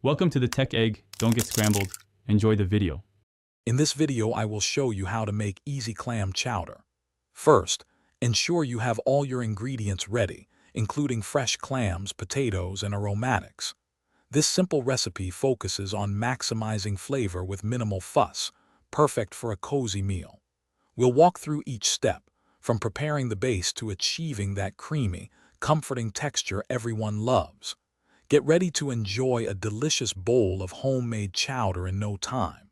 Welcome to the Tech Egg. Don't get scrambled. Enjoy the video. In this video, I will show you how to make easy clam chowder. First, ensure you have all your ingredients ready, including fresh clams, potatoes, and aromatics. This simple recipe focuses on maximizing flavor with minimal fuss, perfect for a cozy meal. We'll walk through each step, from preparing the base to achieving that creamy, comforting texture everyone loves. Get ready to enjoy a delicious bowl of homemade chowder in no time.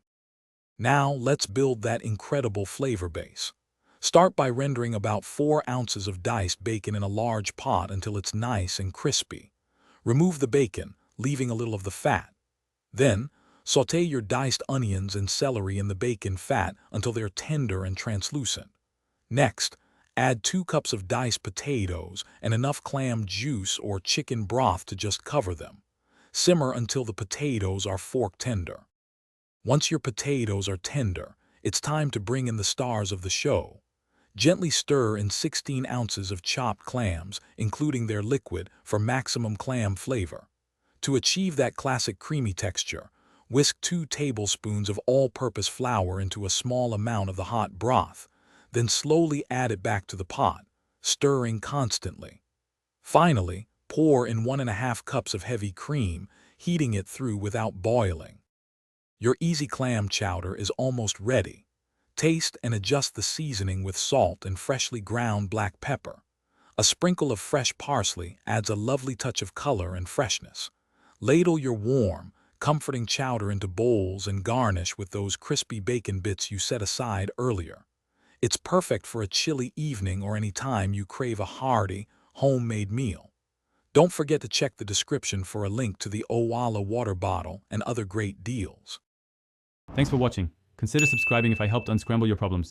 Now, let's build that incredible flavor base. Start by rendering about 4 ounces of diced bacon in a large pot until it's nice and crispy. Remove the bacon, leaving a little of the fat. Then, sauté your diced onions and celery in the bacon fat until they're tender and translucent. Next, add 2 cups of diced potatoes and enough clam juice or chicken broth to just cover them. Simmer until the potatoes are fork tender. Once your potatoes are tender, it's time to bring in the stars of the show. Gently stir in 16 ounces of chopped clams, including their liquid, for maximum clam flavor. To achieve that classic creamy texture, whisk 2 tablespoons of all-purpose flour into a small amount of the hot broth. Then slowly add it back to the pot, stirring constantly. Finally, pour in 1½ cups of heavy cream, heating it through without boiling. Your easy clam chowder is almost ready. Taste and adjust the seasoning with salt and freshly ground black pepper. A sprinkle of fresh parsley adds a lovely touch of color and freshness. Ladle your warm, comforting chowder into bowls and garnish with those crispy bacon bits you set aside earlier. It's perfect for a chilly evening or any time you crave a hearty, homemade meal. Don't forget to check the description for a link to the Owala water bottle and other great deals. Thanks for watching. Consider subscribing if I helped unscramble your problems.